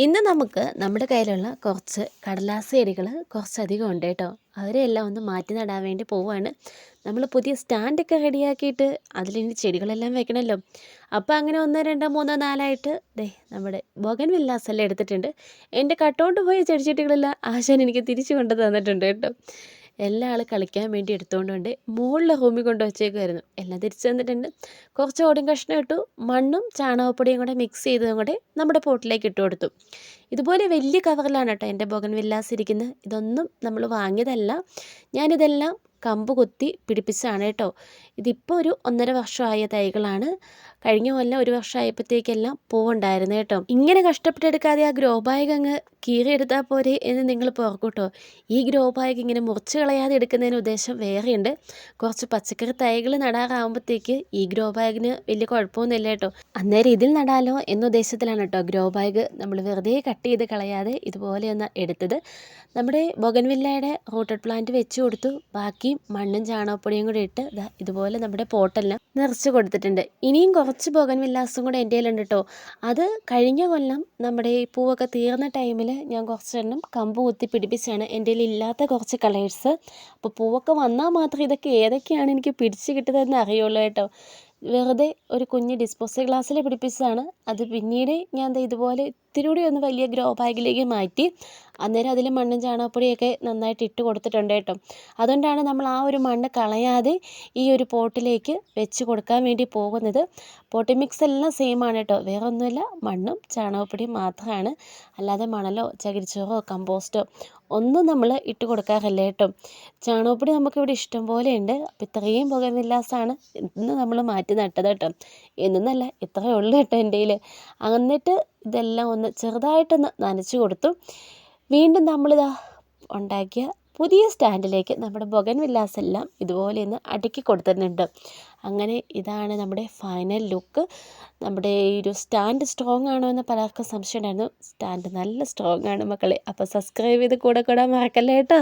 ഇന്ന് നമുക്ക് നമ്മുടെ കയ്യിലുള്ള കുറച്ച് കടലാസ് ചെടികൾ കുറച്ചധികം ഉണ്ട് കേട്ടോ. അവരെല്ലാം ഒന്ന് മാറ്റി നടാൻ വേണ്ടി പോവുകയാണ്. നമ്മൾ പുതിയ സ്റ്റാൻഡൊക്കെ റെഡിയാക്കിയിട്ട് അതിലിനി ചെടികളെല്ലാം വെക്കണമല്ലോ. അപ്പോൾ അങ്ങനെ 1 2 3 4 ദേ നമ്മുടെ ബോഗൻ വില്ലാസെല്ലാം എടുത്തിട്ടുണ്ട്. എൻ്റെ കട്ടുകൊണ്ട് പോയ ചെടിച്ചട്ടികളെല്ലാം ആശാൻ എനിക്ക് തിരിച്ചു കൊണ്ട് തന്നിട്ടുണ്ട് കേട്ടോ. എല്ലാ ആൾ കളിക്കാൻ വേണ്ടി എടുത്തുകൊണ്ടുണ്ട് മുകളിലെ റൂമിൽ കൊണ്ട് വച്ചേക്കുമായിരുന്നു. എല്ലാം തിരിച്ചു തന്നിട്ടുണ്ട്. കുറച്ച് ഓടും കഷ്ണം ഇട്ടു, മണ്ണും ചാണകപ്പൊടിയും കൂടെ മിക്സ് ചെയ്തതും കൂടെ നമ്മുടെ പോട്ടിലേക്ക് ഇട്ട് കൊടുത്തു. ഇതുപോലെ വലിയ കവറിലാണ് കേട്ടോ എൻ്റെ ബോഗൻ വില്ലാസ് ഇരിക്കുന്നത്. ഇതൊന്നും നമ്മൾ വാങ്ങിയതല്ല, ഞാനിതെല്ലാം കമ്പ് കുത്തി പിടിപ്പിച്ചതാണ് കേട്ടോ. ഇതിപ്പോൾ ഒരു 1.5 വർഷമായ തൈകളാണ്. കഴിഞ്ഞ കൊല്ലം 1 വർഷമായപ്പോഴത്തേക്കെല്ലാം പൂവുണ്ടായിരുന്നു കേട്ടോ. ഇങ്ങനെ കഷ്ടപ്പെട്ടെടുക്കാതെ ആ ഗ്രോ ബാഗ് അങ്ങ് കീറിയെടുത്താൽ പോരെ എന്ന് നിങ്ങൾ ഓർക്കൂട്ടോ. ഈ ഗ്രോ ബാഗ് ഇങ്ങനെ മുറിച്ച് കളയാതെ എടുക്കുന്നതിന് ഉദ്ദേശം വേറെയുണ്ട്. കുറച്ച് പച്ചക്കറി തൈകൾ നടാറാകുമ്പോഴത്തേക്ക് ഈ ഗ്രോ ബാഗിന് വലിയ കുഴപ്പമൊന്നുമില്ല കേട്ടോ. അന്നേരം ഇതിൽ നടാലോ എന്ന ഉദ്ദേശത്തിലാണ് കേട്ടോ ഗ്രോ ബാഗ് നമ്മൾ വെറുതെ കട്ട് ചെയ്ത് കളയാതെ ഇതുപോലെയൊന്ന് എടുത്തത്. നമ്മുടെ ബോഗൻവില്ലയുടെ റൂട്ടഡ് പ്ലാന്റ് വെച്ച് കൊടുത്തു. ബാക്കി മണ്ണും ചാണകപ്പൊടിയും കൂടി ഇട്ട് ഇതുപോലെ നമ്മുടെ പോട്ടെല്ലാം നിറച്ച് കൊടുത്തിട്ടുണ്ട്. ഇനിയും കുറച്ച് ബോഗൻവില്ലാസും കൂടെ എൻ്റെ കയ്യിലുണ്ട് കേട്ടോ. അത് കഴിഞ്ഞ കൊല്ലം നമ്മുടെ ഈ പൂവൊക്കെ തീർന്ന ടൈമിൽ ഞാൻ കുറച്ചെണ്ണം കമ്പ് കുത്തി പിടിപ്പിച്ചാണ്. എൻ്റെ കയ്യിൽ ഇല്ലാത്ത കുറച്ച് കളേഴ്സ്. അപ്പോൾ പൂവൊക്കെ വന്നാൽ മാത്രം ഇതൊക്കെ ഏതൊക്കെയാണ് എനിക്ക് പിടിച്ച് കിട്ടുന്നതെന്ന് അറിയുള്ളൂ കേട്ടോ. വെറുതെ ഒരു കുഞ്ഞ് ഡിസ്പോസൽ ഗ്ലാസ്സിൽ പിടിപ്പിച്ചതാണ്. അത് പിന്നീട് ഞാൻ ഇതുപോലെ ഇത്തിരി കൂടി ഒന്ന് വലിയ ഗ്രോ ബാഗിലേക്ക് മാറ്റി. അന്നേരം അതിൽ മണ്ണും ചാണകപ്പൊടിയൊക്കെ നന്നായിട്ട് ഇട്ട് കൊടുത്തിട്ടുണ്ട് കേട്ടോ. അതുകൊണ്ടാണ് നമ്മൾ ആ ഒരു മണ്ണ് കളയാതെ ഈ ഒരു പോട്ടിലേക്ക് വെച്ച് കൊടുക്കാൻ വേണ്ടി പോകുന്നത്. പോട്ടി മിക്സ് എല്ലാം സെയിം ആണ് കേട്ടോ, വേറെ ഒന്നുമില്ല, മണ്ണും ചാണകപ്പൊടിയും മാത്രമാണ്. അല്ലാതെ മണലോ ചകിരിച്ചോറോ കമ്പോസ്റ്റോ ഒന്നും നമ്മൾ ഇട്ട് കൊടുക്കാറില്ല കേട്ടോ. ചാണകപ്പൊടി നമുക്കിവിടെ ഇഷ്ടം പോലെ ഉണ്ട്. അപ്പോൾ ഇത്രയും ബോഗൻവില്ലാസാണ് ഇന്ന് നമ്മൾ മാറ്റി നട്ടത് കേട്ടോ. എന്നല്ല, ഇത്രയേ ഉള്ളൂ കേട്ടോ എൻ്റെ കയ്യിൽ. എന്നിട്ട് ഇതെല്ലാം ഒന്ന് ചെറുതായിട്ടൊന്ന് നനച്ച് കൊടുത്തു. വീണ്ടും നമ്മളിതാ ഉണ്ടാക്കിയ പുതിയ സ്റ്റാൻഡിലേക്ക് നമ്മുടെ ബോഗൻവില്ലാസെല്ലാം ഇതുപോലെ ഒന്ന് അടുക്കി കൊടുത്തിട്ടുണ്ട്. അങ്ങനെ ഇതാണ് നമ്മുടെ ഫൈനൽ ലുക്ക്. നമ്മുടെ ഈ ഒരു സ്റ്റാൻഡ് സ്ട്രോങ് ആണോ എന്ന് പലർക്കും സംശയം ഉണ്ടായിരുന്നു. സ്റ്റാൻഡ് നല്ല സ്ട്രോങ് ആണ് മക്കളെ. അപ്പോൾ സബ്സ്ക്രൈബ് ചെയ്ത് കൂടെ കൂടാൻ മറക്കല്ലേ കേട്ടോ.